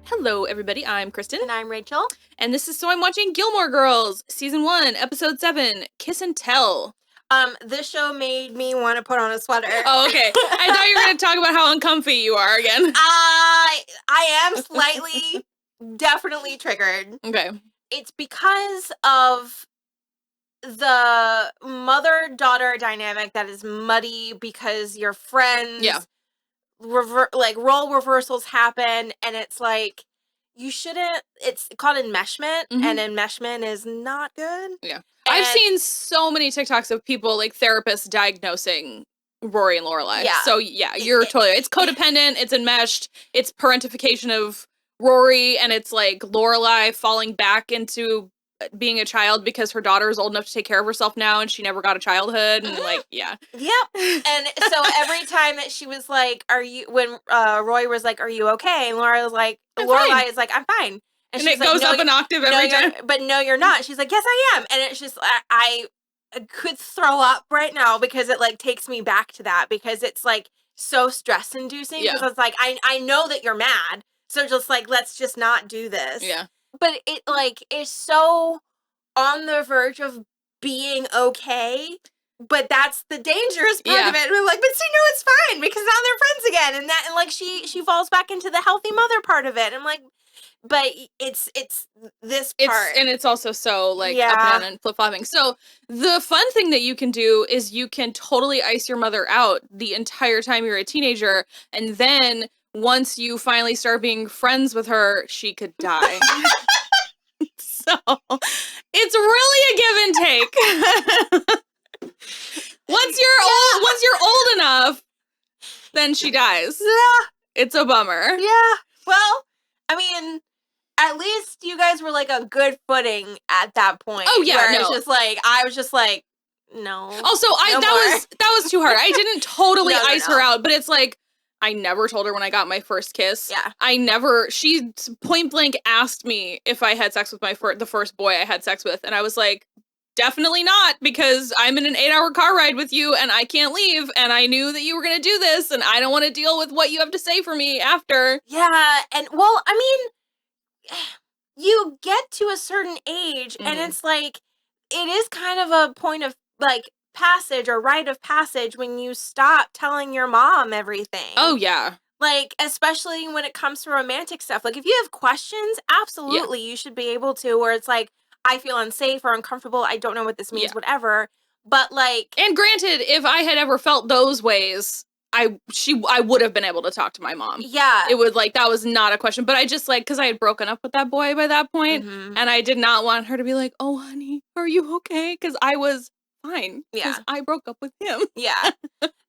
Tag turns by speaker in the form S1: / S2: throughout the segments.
S1: Hello, everybody. I'm Kristen.
S2: And I'm Rachel.
S1: And this is So I'm Watching Gilmore Girls, Season 1, Episode 7, Kiss and Tell.
S2: This show made me want to put on a sweater.
S1: Oh, okay. I thought you were going to talk about how uncomfy you are again.
S2: I am slightly, definitely triggered.
S1: Okay.
S2: It's because of the mother-daughter dynamic that is muddy because your friends...
S1: Yeah.
S2: role reversals happen, and it's like you shouldn't. It's called enmeshment, and enmeshment is not good.
S1: Yeah, I've seen so many TikToks of people like therapists diagnosing Rory and Lorelai.
S2: Yeah.
S1: So yeah, you're totally. It's codependent. It's enmeshed. It's parentification of Rory, and it's like Lorelai falling back into being a child because her daughter is old enough to take care of herself now and she never got a childhood, and like, yeah.
S2: Yep. And so every time that she was like, when Roy was like, are you okay? And Lorelai is like, I'm fine.
S1: And it goes up an octave every time.
S2: But no, you're not. She's like, yes, I am. And it's just, I could throw up right now because it like takes me back to that, because it's like so stress inducing. Because it's like, I know that you're mad. So just like, let's just not do this.
S1: Yeah.
S2: But it like is so on the verge of being okay, but that's the dangerous part of it. And we're like, but see, no, it's fine because now they're friends again, and like she falls back into the healthy mother part of it. I'm like, but it's this part,
S1: and it's also so like up and down and flip flopping. So the fun thing that you can do is you can totally ice your mother out the entire time you're a teenager, and then once you finally start being friends with her, she could die. So it's really a give and take. Once you're old enough, then she dies.
S2: Yeah.
S1: It's a bummer.
S2: Yeah. Well, I mean, at least you guys were like a good footing at that point.
S1: Oh yeah,
S2: It's just like I was just like, no.
S1: Also, that was too hard. I didn't totally ice her out, but it's like, I never told her when I got my first kiss.
S2: Yeah.
S1: She point blank asked me if I had sex with the first boy I had sex with. And I was like, definitely not, because I'm in an 8-hour car ride with you and I can't leave. And I knew that you were going to do this and I don't want to deal with what you have to say for me after.
S2: Yeah. And well, I mean, you get to a certain age and it's like, it is kind of a point of like, passage or rite of passage when you stop telling your mom everything.
S1: Oh yeah.
S2: Like, especially when it comes to romantic stuff. Like, if you have questions, absolutely you should be able to, where it's like, I feel unsafe or uncomfortable, I don't know what this means, whatever. But like,
S1: and granted, if I had ever felt those ways, I would have been able to talk to my mom.
S2: Yeah.
S1: It would, like, that was not a question. But I just, like, because I had broken up with that boy by that point, and I did not want her to be like, oh, honey, are you okay? Because I was fine. Because I broke up with him.
S2: Yeah.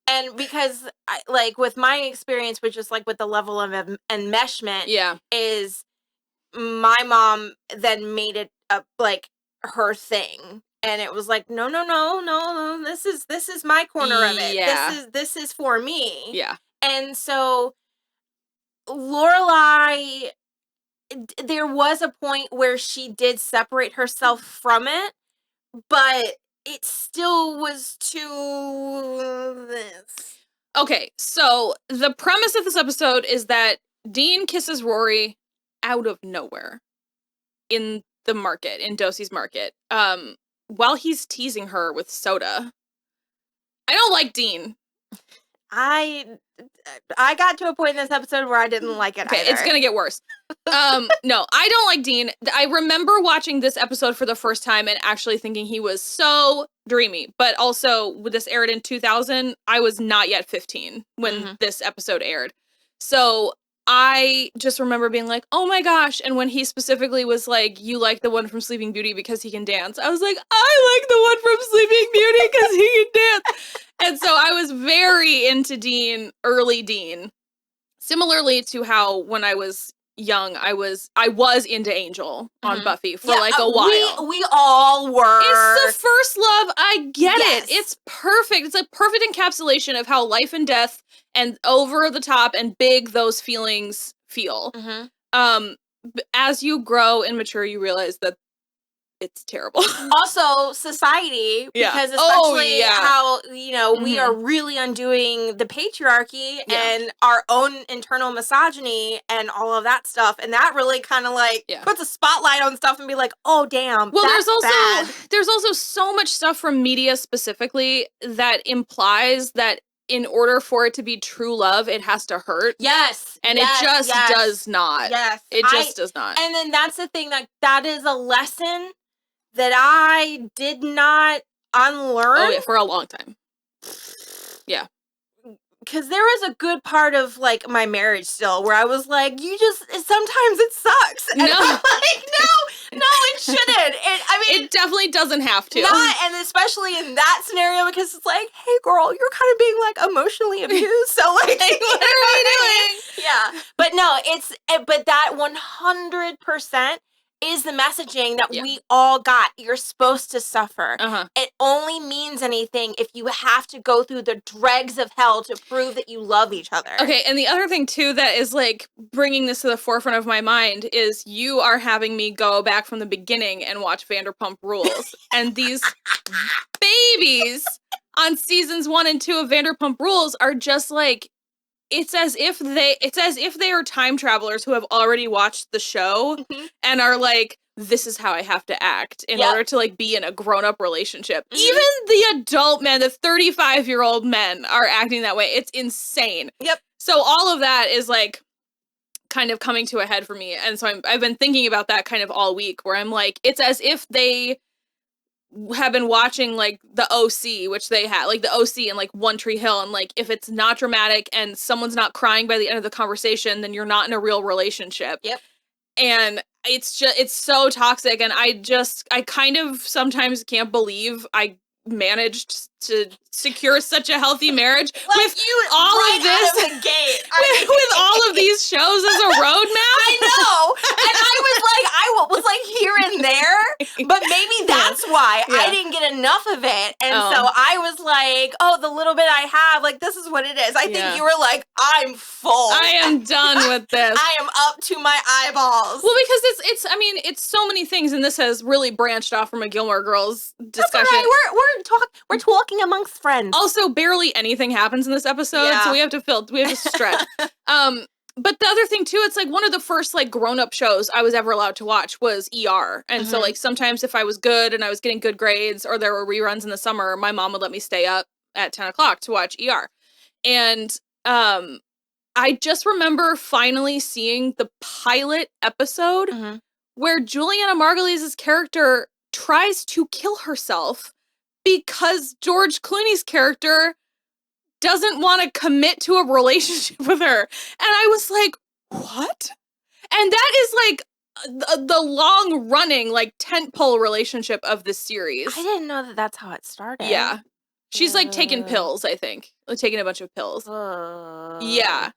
S2: And because, like, with my experience, which is, like, with the level of enmeshment, is my mom then made it, like, her thing. And it was like, no, this is my corner of it.
S1: Yeah.
S2: This is for me.
S1: Yeah.
S2: And so, Lorelai, there was a point where she did separate herself from it, but it still was to this.
S1: Okay, so the premise of this episode is that Dean kisses Rory out of nowhere in the market, in Dosie's market, while he's teasing her with soda. I don't like Dean.
S2: I got to a point in this episode where I didn't like it either.
S1: It's gonna get worse. No, I don't like Dean. I remember watching this episode for the first time and actually thinking he was so dreamy. But also, this aired in 2000, I was not yet 15 when this episode aired. So I just remember being like, oh my gosh. And when he specifically was like, you like the one from Sleeping Beauty because he can dance, I was like, I like the one from Sleeping Beauty because he can dance. And so I was very into Dean, early Dean. Similarly to how when I was young, I was into Angel on Buffy for like a while.
S2: We all were.
S1: It's the first love. I get it. It's perfect. It's a perfect encapsulation of how life and death and over the top and big those feelings feel. As you grow and mature, you realize that it's terrible.
S2: Also, society, because especially how, you know, we are really undoing the patriarchy and our own internal misogyny and all of that stuff. And that really kind of like puts a spotlight on stuff and be like, oh, damn,
S1: well,
S2: that's
S1: there's also so much stuff from media specifically that implies that in order for it to be true love, it has to hurt.
S2: Yes.
S1: And it just does not.
S2: Yes.
S1: It just does not.
S2: And then that's the thing, that is a lesson that I did not unlearn.
S1: Oh, yeah, for a long time. Yeah.
S2: Because there was a good part of, like, my marriage still where I was like, sometimes it sucks. And I'm like, no, it shouldn't.
S1: It definitely doesn't have to.
S2: Not, and especially in that scenario, because it's like, hey, girl, you're kind of being, like, emotionally abused. So, like, what are we doing? Yeah. But no, but that 100% is the messaging that we all got. You're supposed to suffer. It only means anything if you have to go through the dregs of hell to prove that you love each other.
S1: Okay, and the other thing, too, that is, like, bringing this to the forefront of my mind is you are having me go back from the beginning and watch Vanderpump Rules. And these babies on seasons 1 and 2 of Vanderpump Rules are just, like, it's as if they are time travelers who have already watched the show and are like, this is how I have to act in order to, like, be in a grown-up relationship. Even the adult men, the 35-year-old men are acting that way. It's insane.
S2: Yep.
S1: So all of that is, like, kind of coming to a head for me. And so I've been thinking about that kind of all week, where I'm like, it's as if they have been watching, like, the OC, which they had, like, the OC and, like, One Tree Hill, and, like, if it's not dramatic and someone's not crying by the end of the conversation, then you're not in a real relationship.
S2: Yep.
S1: And it's so toxic, and I kind of sometimes can't believe I managed to secure such a healthy marriage with all of this
S2: out of the gate.
S1: with all of these shows as a roadmap.
S2: I know, and I was like here and there, but maybe that's why I didn't get enough of it, and so I was like, oh, the little bit I have, like, this is what it is. I think you were like, I'm full.
S1: I am done with this.
S2: I am up to my eyeballs.
S1: Well, because it's so many things, and this has really branched off from a Gilmore Girls discussion.
S2: That's all right. We're talking amongst friends.
S1: Also, barely anything happens in this episode, so we have to stretch. But the other thing too, it's like one of the first, like, grown-up shows I was ever allowed to watch was ER. And so, like, sometimes if I was good and I was getting good grades or there were reruns in the summer, my mom would let me stay up at 10 o'clock to watch ER. And I just remember finally seeing the pilot episode where Juliana Margulies' character tries to kill herself because George Clooney's character doesn't want to commit to a relationship with her. And I was like, what? And that is, like, the long-running, like, tentpole relationship of the series.
S2: I didn't know that that's how it started.
S1: Yeah. She's, like, taking pills, I think. Like, taking a bunch of pills. Yeah.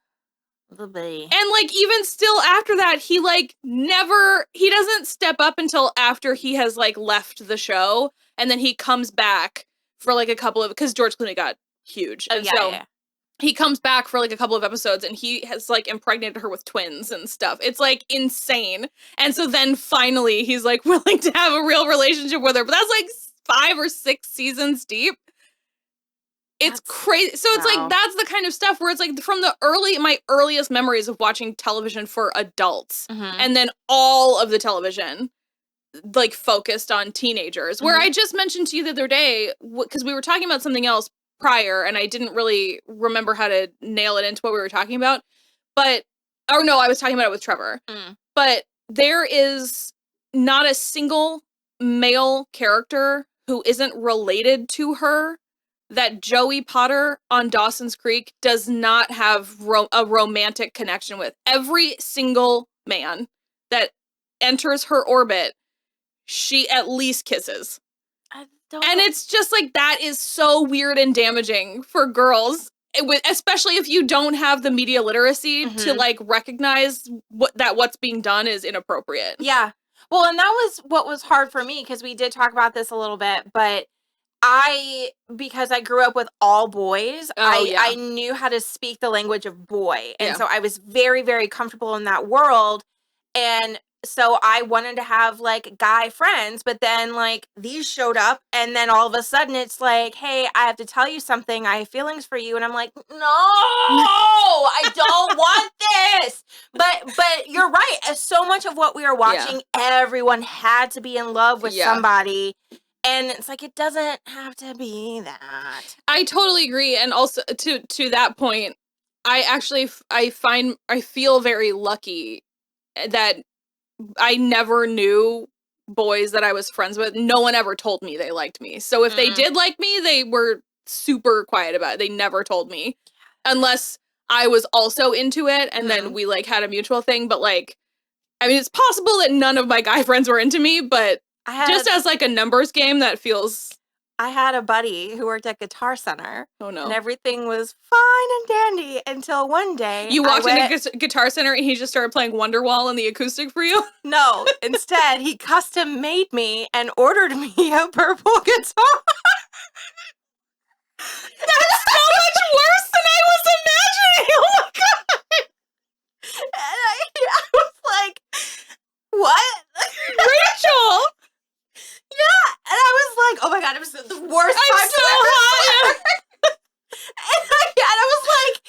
S1: And, like, even still after that, he, like, he doesn't step up until after he has, like, left the show. And then he comes back for, like, a couple of, because George Clooney got huge. And he comes back for, like, a couple of episodes and he has, like, impregnated her with twins and stuff. It's, like, insane. And so then finally he's, like, willing to have a real relationship with her. But that's, like, 5 or 6 seasons deep. It's crazy. So it's like, that's the kind of stuff where it's like from my earliest memories of watching television for adults. And then all of the television, like, focused on teenagers. Where I just mentioned to you the other day, because we were talking about something else prior and I didn't really remember how to nail it into what we were talking about. I was talking about it with Trevor. But there is not a single male character who isn't related to her that Joey Potter on Dawson's Creek does not have a romantic connection with. Every single man that enters her orbit, she at least kisses. And it's just like, that is so weird and damaging for girls, especially if you don't have the media literacy to, like, recognize what's being done is inappropriate.
S2: Yeah. Well, and that was what was hard for me, because we did talk about this a little bit, but because I grew up with all boys, I knew how to speak the language of boy. And so I was very, very comfortable in that world. And so I wanted to have, like, guy friends, but then, like, these showed up, and then all of a sudden it's like, hey, I have to tell you something. I have feelings for you. And I'm like, no, I don't want this. But you're right. So much of what we were watching, everyone had to be in love with somebody. And it's like, it doesn't have to be that.
S1: I totally agree. And also to that point, I feel very lucky that I never knew boys that I was friends with. No one ever told me they liked me. So if they did like me, they were super quiet about it. They never told me unless I was also into it. And then we like had a mutual thing. But like, I mean, it's possible that none of my guy friends were into me, but just as like a numbers game, that feels...
S2: I had a buddy who worked at Guitar Center.
S1: Oh, no.
S2: And everything was fine and dandy until one day
S1: you walked into Guitar Center and he just started playing Wonderwall on the acoustic for you?
S2: No. Instead, he custom made me and ordered me a purple guitar.
S1: That's so much worse than I was imagining! Oh my god!
S2: And I was like, what?
S1: Rachel!
S2: Yeah, and I was like, oh my god, it was the worst
S1: I'm so high.
S2: and I was like,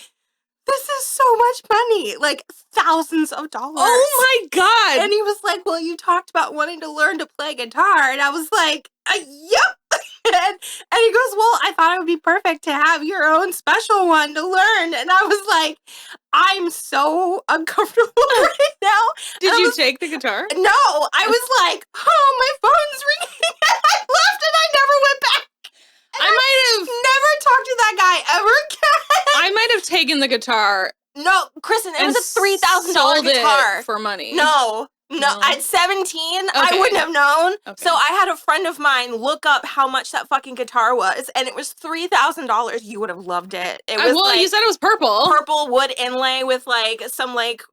S2: this is so much money, like thousands of dollars.
S1: Oh my god!
S2: And he was like, well, you talked about wanting to learn to play guitar, and I was like, yep. and he goes, well, I thought it would be perfect to have your own special one to learn. And I was like, I'm so uncomfortable right now.
S1: Did you take the guitar?
S2: No, I was like, oh, my phone's ringing. And I left and I never went back. And
S1: I might have
S2: never talked to that guy ever again.
S1: I might have taken the guitar.
S2: No, Kristen, it was a $3,000 guitar.
S1: For money.
S2: No, at 17, okay. I wouldn't have known. Okay. So I had a friend of mine look up how much that fucking guitar was, and it was $3,000. You would have loved it. It was
S1: well, you said it was purple.
S2: Purple wood inlay with like some like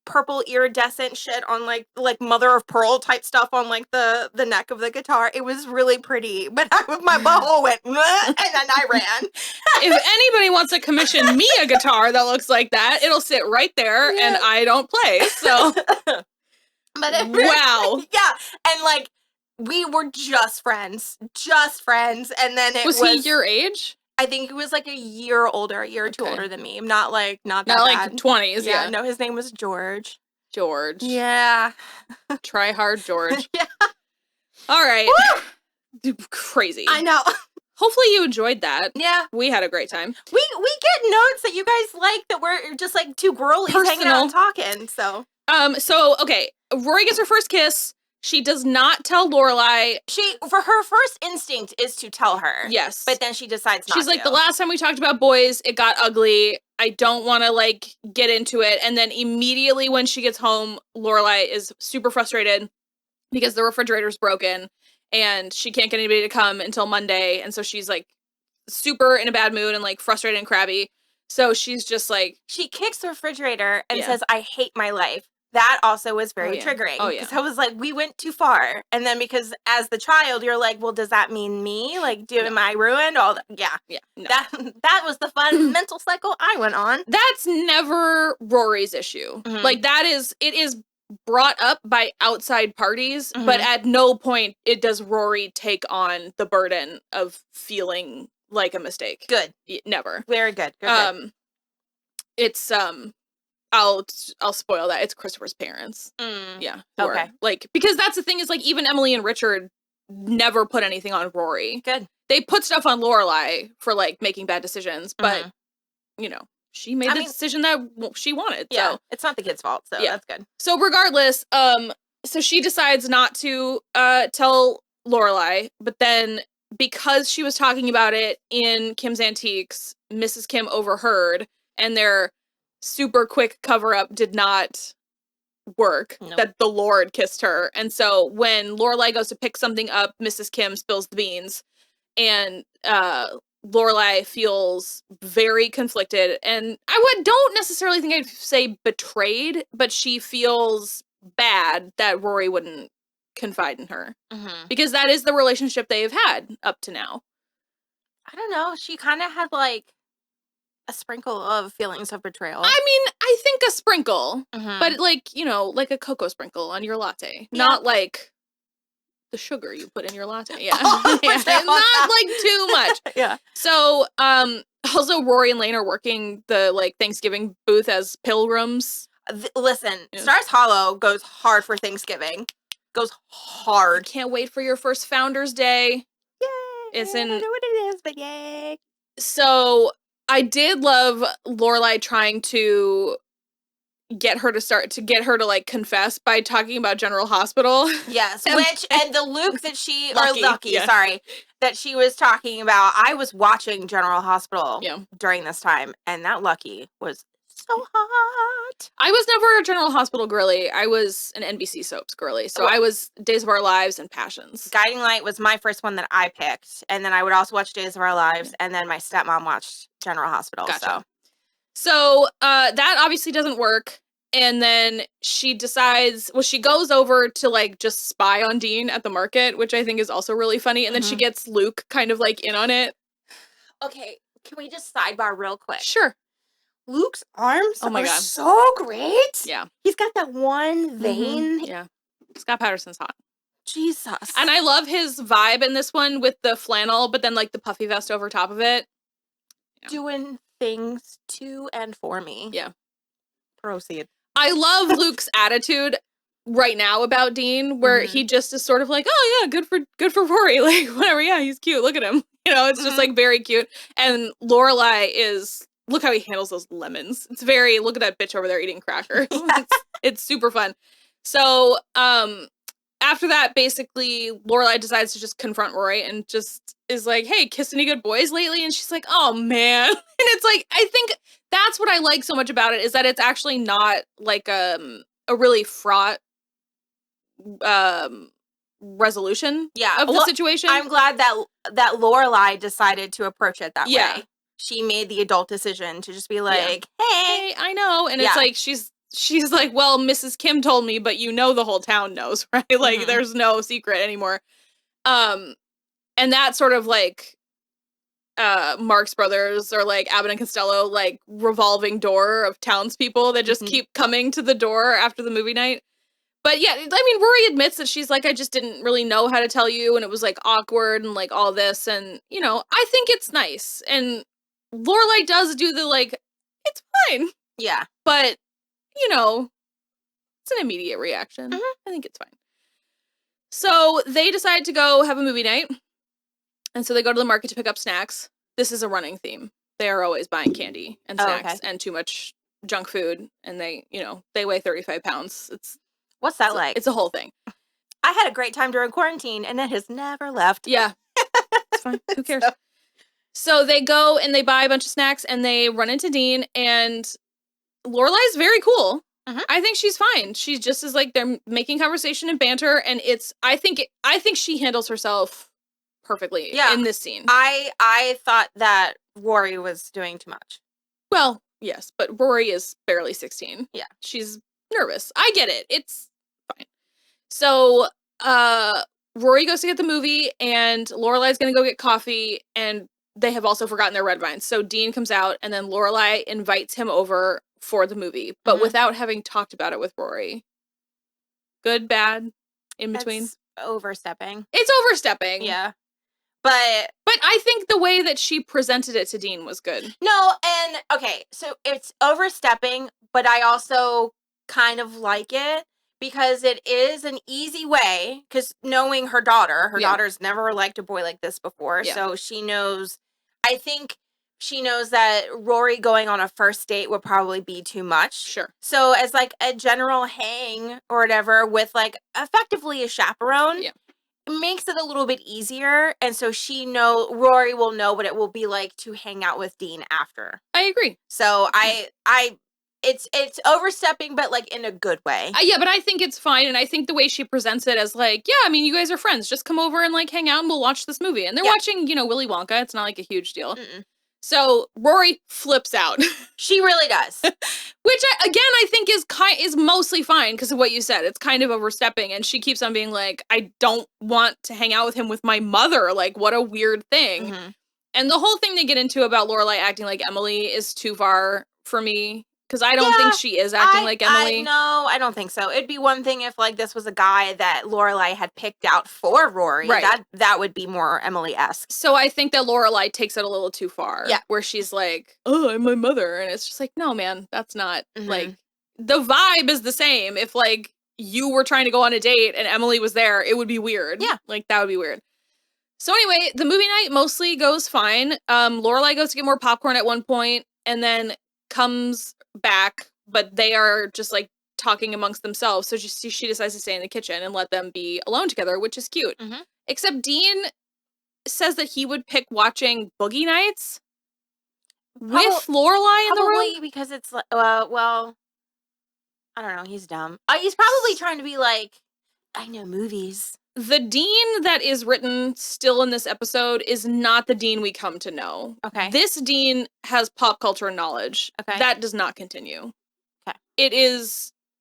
S2: purple iridescent shit on like mother of pearl type stuff on like the neck of the guitar. It was really pretty, but my butthole went and then I ran.
S1: If anybody wants to commission me a guitar that looks like that, it'll sit right there and I don't play. So
S2: but
S1: wow.
S2: Yeah, and like we were just friends, and then it was
S1: he your age?
S2: I think he was like a year older, a year or two older than me. Not like
S1: not like 20s. Yeah,
S2: no, his name was George.
S1: George.
S2: Yeah.
S1: Try hard, George.
S2: Yeah.
S1: All right. Crazy.
S2: I know.
S1: Hopefully you enjoyed that.
S2: Yeah.
S1: We had a great time.
S2: We get notes that you guys like that we're just like two girlies hanging out and talking. So.
S1: So okay, Rory gets her first kiss. She does not tell Lorelai.
S2: For her first instinct is to tell her.
S1: Yes.
S2: But then she decides not to.
S1: She's like, the last time we talked about boys, it got ugly. I don't want to, like, get into it. And then immediately when she gets home, Lorelai is super frustrated because the refrigerator's broken and she can't get anybody to come until Monday. And so she's, like, super in a bad mood and, like, frustrated and crabby. So she's just, like...
S2: She kicks the refrigerator and says, I hate my life. That also was very triggering. Oh, yeah. Because I was like, we went too far. And then because as the child, you're like, well, does that mean me? Like, am I ruined? Yeah. No. That was the fun mental cycle I went on.
S1: That's never Rory's issue. Mm-hmm. Like, it is brought up by outside parties, but at no point does Rory take on the burden of feeling like a mistake.
S2: Good.
S1: Never.
S2: Very good.
S1: It's, I'll spoil that. It's Christopher's parents. Yeah.
S2: Okay.
S1: Like, because that's the thing is, like, even Emily and Richard never put anything on Rory.
S2: Good.
S1: They put stuff on Lorelai for, like, making bad decisions, but, you know, she made the decision that she wanted.
S2: Yeah.
S1: So.
S2: It's not the kid's fault, so that's good.
S1: So regardless, so she decides not to tell Lorelai, but then because she was talking about it in Kim's Antiques, Mrs. Kim overheard, and their super quick cover-up did not work. Nope. That the Lord kissed her. And so when Lorelai goes to pick something up, Mrs. Kim spills the beans, and Lorelai feels very conflicted. And don't necessarily think I'd say betrayed, but she feels bad that Rory wouldn't confide in her. Because that is the relationship they've had up to now.
S2: I don't know. She kind of had, like, a sprinkle of feelings of betrayal.
S1: I mean, I think a sprinkle,
S2: Mhm.
S1: but like, you know, like a cocoa sprinkle on your latte, not like the sugar you put in your latte. Yeah. Yeah. Not like too much.
S2: Yeah.
S1: So, also Rory and Lane are working the like Thanksgiving booth as pilgrims.
S2: Listen, Stars Hollow goes hard for Thanksgiving. Goes hard.
S1: Can't wait for your first Founders Day.
S2: Yay!
S1: It's in.
S2: I don't know what it is, but yay!
S1: So I did love Lorelai trying to get her to like confess by talking about General Hospital.
S2: Yes, and the Luke that she
S1: Lucky,
S2: sorry, that she was talking about. I was watching General Hospital
S1: Yeah.
S2: during this time, and that Lucky was so hot.
S1: I was never a General Hospital girly. I was an NBC soaps girly. So I was Days of Our Lives and Passions.
S2: Guiding Light was my first one that I picked, and then I would also watch Days of Our Lives, and then my stepmom watched General Hospital.
S1: Gotcha. So that obviously doesn't work. And then she decides, well, she goes over to like just spy on Dean at the market, which I think is also really funny. And then she gets Luke kind of like in on it.
S2: Okay, can we just sidebar real quick?
S1: Sure.
S2: Luke's arms
S1: are
S2: so great.
S1: Yeah.
S2: He's got that one vein.
S1: Yeah. Scott Patterson's hot.
S2: Jesus.
S1: And I love his vibe in this one with the flannel, but then like the puffy vest over top of it.
S2: Yeah. Doing things to and for me.
S1: Yeah.
S2: Proceed.
S1: I love Luke's attitude right now about Dean, where he just is sort of like, oh yeah, good for Rory. Like, whatever, yeah, he's cute. Look at him. You know, it's just like very cute. And Lorelai is, look how he handles those lemons. It's very, look at that bitch over there eating cracker. It's super fun. So, after that, basically, Lorelai decides to just confront Rory and just is like, hey, kissed any good boys lately? And she's like, oh, man. And it's like, I think that's what I like so much about it, is that it's actually not like a really fraught resolution of the situation.
S2: I'm glad that Lorelai decided to approach it that way. She made the adult decision to just be like, hey,
S1: I know. And it's like, she's like, well, Mrs. Kim told me, but you know the whole town knows, right? Like, there's no secret anymore. And that sort of, like, Marx Brothers or, like, Abbott and Costello, like, revolving door of townspeople that just keep coming to the door after the movie night. But, yeah, I mean, Rory admits that she's like, I just didn't really know how to tell you, and it was, like, awkward and, like, all this, and, you know, I think it's nice. And Lorelai does do the, like, it's fine.
S2: Yeah.
S1: But, you know, it's an immediate reaction. I think it's fine. So they decide to go have a movie night. And so they go to the market to pick up snacks. This is a running theme. They are always buying candy and snacks and too much junk food. And they, you know, they weigh 35 pounds.
S2: What's that like?
S1: It's a whole thing.
S2: I had a great time during quarantine and it has never left.
S1: Yeah. It's fine. Who cares? So they go and they buy a bunch of snacks and they run into Dean, and Lorelai's very cool. I think she's fine. She just is like, they're making conversation and banter, and I think she handles herself perfectly in this scene.
S2: I thought that Rory was doing too much.
S1: Well, yes, but Rory is barely 16.
S2: Yeah.
S1: She's nervous. I get it. It's fine. So, Rory goes to get the movie, and Lorelai's gonna go get coffee, and they have also forgotten their red vines. So Dean comes out, and then Lorelai invites him over for the movie, but without having talked about it with Rory. Good, bad, in between.
S2: That's overstepping.
S1: It's overstepping.
S2: Yeah. But
S1: I think the way that she presented it to Dean was good.
S2: No, and okay, so it's overstepping, but I also kind of like it because it is an easy way, because knowing her daughter's never liked a boy like this before, so she knows, I think she knows that Rory going on a first date would probably be too much.
S1: Sure.
S2: So as like a general hang or whatever with like effectively a chaperone, it makes it a little bit easier. And so Rory will know what it will be like to hang out with Dean after.
S1: I agree.
S2: So it's overstepping, but like in a good way.
S1: Yeah, but I think it's fine. And I think the way she presents it as like, yeah, I mean, you guys are friends. Just come over and like hang out and we'll watch this movie. And they're watching, you know, Willy Wonka. It's not like a huge deal. So Rory flips out.
S2: She really does.
S1: Which, I think is mostly fine because of what you said. It's kind of overstepping. And she keeps on being like, I don't want to hang out with him with my mother. Like, what a weird thing. And the whole thing they get into about Lorelai acting like Emily is too far for me. Because I don't think she is acting like Emily.
S2: No, I don't think so. It'd be one thing if, like, this was a guy that Lorelai had picked out for Rory.
S1: Right.
S2: That would be more Emily-esque.
S1: So I think that Lorelai takes it a little too far.
S2: Yeah.
S1: Where she's like, oh, I'm my mother. And it's just like, no, man, that's not, like, the vibe is the same. If, like, you were trying to go on a date and Emily was there, it would be weird.
S2: Yeah.
S1: Like, that would be weird. So anyway, the movie night mostly goes fine. Lorelai goes to get more popcorn at one point and then comes back, but they are just like talking amongst themselves. So she decides to stay in the kitchen and let them be alone together, which is cute. Except Dean says that he would pick watching Boogie Nights with Lorelai in the room.
S2: Probably because it's like, well, I don't know. He's dumb. He's probably trying to be like, I know movies.
S1: The Dean that is written still in this episode is not the Dean we come to know.
S2: Okay.
S1: This Dean has pop culture knowledge.
S2: Okay.
S1: That does not continue.
S2: Okay.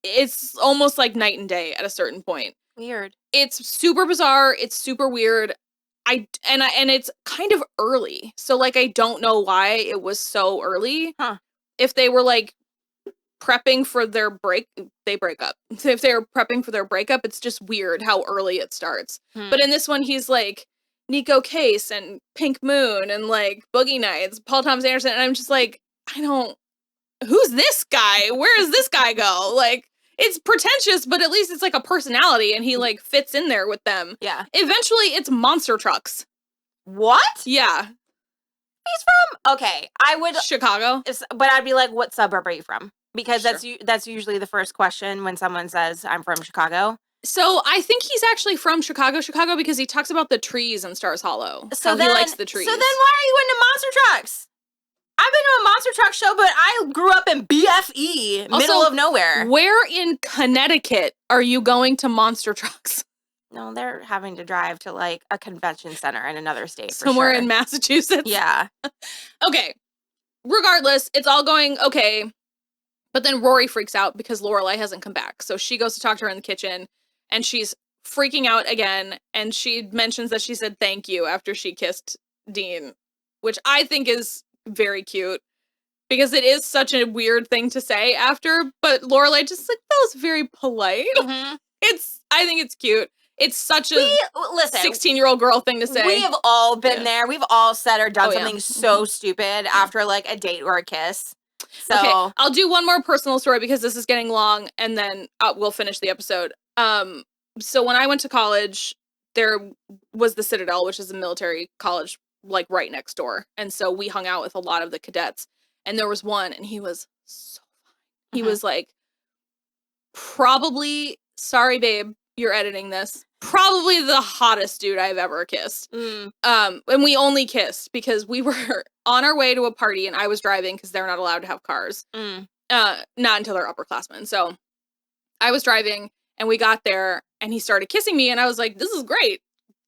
S1: It's almost like night and day at a certain point.
S2: Weird.
S1: It's super bizarre. It's super weird. And it's kind of early. So, like, I don't know why it was so early.
S2: Huh.
S1: If they were, like, prepping for their they break up. So if they're prepping for their breakup, it's just weird how early it starts. But in this one, he's like Nico Case and Pink Moon and like Boogie Nights, Paul Thomas Anderson, and I'm just like, who's this guy? Where does this guy go? Like, it's pretentious, but at least it's like a personality, and he like fits in there with them.
S2: Yeah.
S1: Eventually, it's monster trucks.
S2: What?
S1: Yeah.
S2: He's from? Okay, I would
S1: Chicago,
S2: but I'd be like, what suburb are you from? Because that's usually the first question when someone says, I'm from Chicago.
S1: So I think he's actually from Chicago, because he talks about the trees in Stars Hollow.
S2: So
S1: he likes the trees.
S2: So then why are you into monster trucks? I've been to a monster truck show, but I grew up in BFE, middle of nowhere.
S1: Where in Connecticut are you going to monster trucks?
S2: No, they're having to drive to like a convention center in another state.
S1: Somewhere in Massachusetts?
S2: Yeah.
S1: Okay. Regardless, it's all going okay. But then Rory freaks out because Lorelai hasn't come back. So she goes to talk to her in the kitchen and she's freaking out again. And she mentions that she said thank you after she kissed Dean, which I think is very cute because it is such a weird thing to say after. But Lorelai just like, that was very polite. I think it's cute. It's such a 16-year-old girl thing to say.
S2: We have all been there. We've all said or done something so stupid after like a date or a kiss. So
S1: okay, I'll do one more personal story because this is getting long, and then we'll finish the episode. So when I went to college, there was the Citadel, which is a military college, like right next door. And so we hung out with a lot of the cadets. And there was one, and he was so fine. He was like, probably, sorry, babe, you're editing this. Probably the hottest dude I've ever kissed. And we only kissed because we were on our way to a party and I was driving because they're not allowed to have cars. Not until they're upperclassmen. So I was driving and we got there and he started kissing me and I was like, this is great.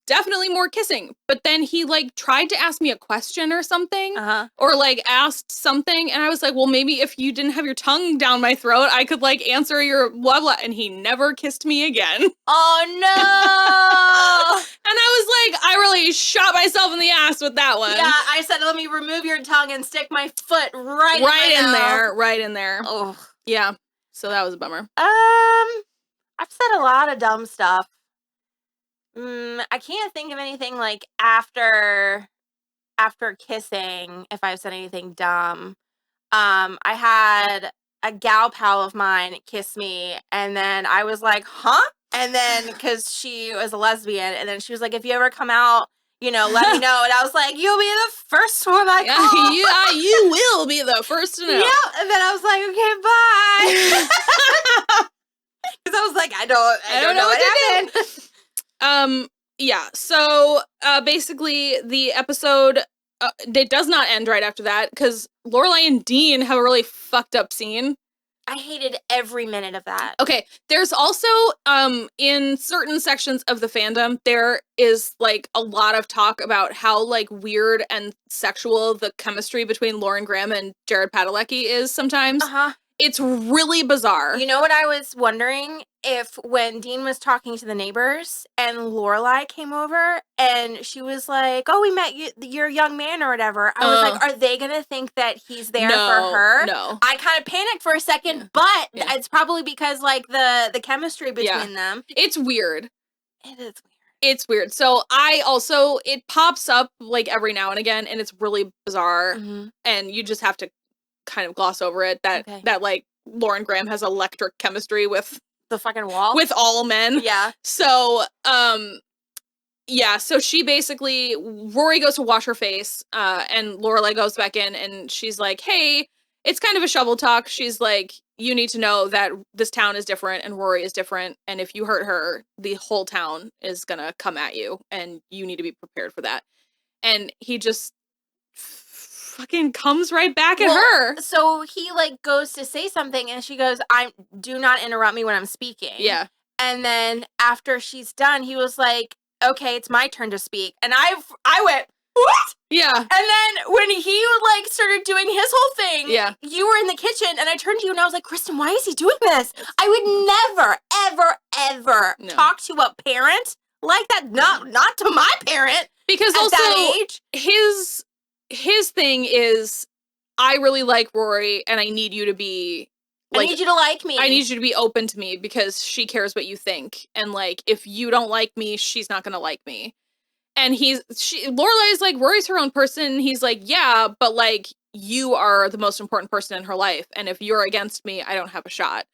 S1: Definitely more kissing. But then he like tried to ask me a question or something or like asked something. And I was like, well, maybe if you didn't have your tongue down my throat, I could like answer your blah, blah. And he never kissed me again.
S2: Oh no.
S1: And I was like, I really shot myself in the ass with that one.
S2: Yeah, I said, let me remove your tongue and stick my foot right
S1: in there. Oh, yeah. So that was a bummer.
S2: I've said a lot of dumb stuff. I can't think of anything like after kissing, if I've said anything dumb. I had a gal pal of mine kiss me, and then I was like, huh? And then, because she was a lesbian, and then she was like, if you ever come out, you know, let me know. And I was like, you'll be the first one I call.
S1: Yeah, you will be the first to know.
S2: Yeah, and then I was like, okay, bye. Because I was like, I don't know what happened.
S1: Yeah, so, basically, the episode, it does not end right after that, because Lorelai and Dean have a really fucked up scene.
S2: I hated every minute of that.
S1: Okay, there's also, in certain sections of the fandom, there is, like, a lot of talk about how, like, weird and sexual the chemistry between Lauren Graham and Jared Padalecki is sometimes. It's really bizarre.
S2: You know what I was wondering? If when Dean was talking to the neighbors and Lorelai came over and she was like, "Oh, we met your young man or whatever," I was like, "Are they gonna think that he's there for her?"
S1: No.
S2: I kind of panicked for a second, but it's probably because like the chemistry between them.
S1: It's weird.
S2: It is weird.
S1: It's weird. So it pops up like every now and again, and it's really bizarre, and you just have to kind of gloss over it that like Lauren Graham has electric chemistry with
S2: the fucking wall
S1: with all men.
S2: Yeah.
S1: So, so she basically, Rory goes to wash her face, and Lorelai goes back in and she's like, hey, it's kind of a shovel talk. She's like, you need to know that this town is different and Rory is different. And if you hurt her, the whole town is gonna come at you and you need to be prepared for that. And he just fucking comes right back at her.
S2: So he like goes to say something and she goes, do not interrupt me when I'm speaking.
S1: Yeah.
S2: And then after she's done, he was like, okay, it's my turn to speak. And I went, what?
S1: Yeah.
S2: And then when he like started doing his whole thing, you were in the kitchen and I turned to you and I was like, Kristen, why is he doing this? I would never, ever, ever talk to a parent like that. Not to my parent.
S1: Because
S2: at
S1: also
S2: that age.
S1: his thing is, I really like Rory and I need you to be like,
S2: I need you to like me.
S1: I need you to be open to me because she cares what you think. And like, if you don't like me, she's not gonna like me. And Lorelai is like, Rory's her own person. He's like, yeah, but like, you are the most important person in her life. And if you're against me, I don't have a shot.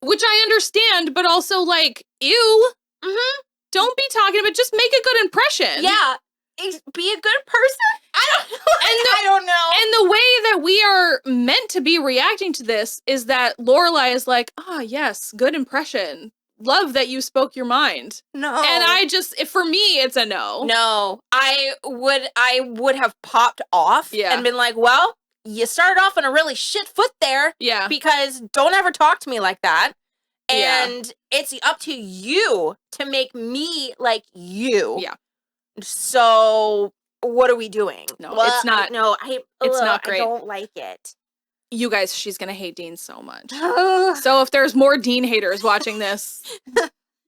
S1: Which I understand, but also like, ew. Don't be talking about, just make a good impression.
S2: Yeah. Be a good person? I don't know.
S1: And the way that we are meant to be reacting to this is that Lorelai is like, yes, good impression. Love that you spoke your mind.
S2: No.
S1: And for me, it's a no.
S2: No. I would have popped off and been like, well, you started off on a really shit foot there.
S1: Yeah.
S2: Because don't ever talk to me like that. And it's up to you to make me like you.
S1: Yeah.
S2: So what are we doing?
S1: No, it's not.
S2: It's
S1: not great.
S2: I don't like it.
S1: You guys, she's gonna hate Dean so much. So if there's more Dean haters watching this,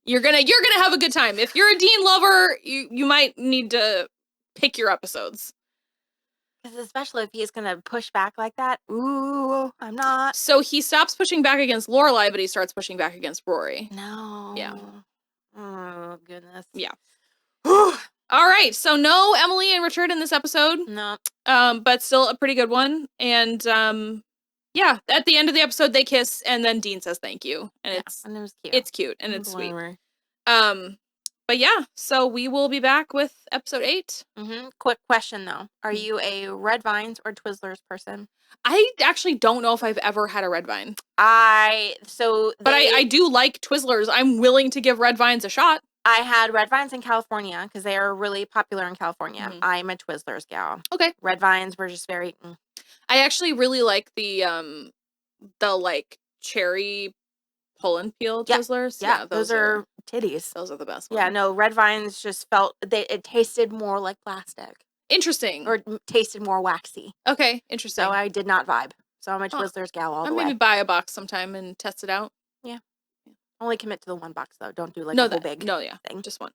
S1: you're gonna have a good time. If you're a Dean lover, you might need to pick your episodes.
S2: Because especially if he's gonna push back like that. Ooh, I'm not.
S1: So he stops pushing back against Lorelai, but he starts pushing back against Rory.
S2: No.
S1: Yeah.
S2: Oh goodness.
S1: Yeah. All right, so no Emily and Richard in this episode.
S2: No.
S1: But still a pretty good one. And at the end of the episode they kiss and then Dean says thank you. And it was cute. It's cute and it's sweet. But yeah, so we will be back with episode 8.
S2: Quick question though. Are you a Red Vines or Twizzlers person?
S1: I actually don't know if I've ever had a Red Vine.
S2: But I
S1: do like Twizzlers. I'm willing to give Red Vines a shot.
S2: I had Red Vines in California because they are really popular in California. I'm a Twizzlers gal.
S1: Okay.
S2: Red Vines were just very.
S1: I actually really like the like cherry pull and peel Twizzlers.
S2: Yeah, those are titties.
S1: Those are the best ones.
S2: Yeah, no, Red Vines just felt it tasted more like plastic.
S1: Interesting.
S2: Or tasted more waxy.
S1: Okay, interesting.
S2: So I did not vibe. So I'm a Twizzlers gal all the way.
S1: Maybe buy a box sometime and test it out.
S2: Yeah. Only commit to the one box though. Don't do like a whole big thing.
S1: Just one.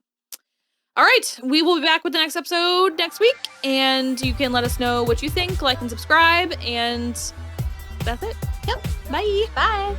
S1: All right, we will be back with the next episode next week, and you can let us know what you think, like and subscribe, and that's it.
S2: Yep.
S1: Bye.
S2: Bye.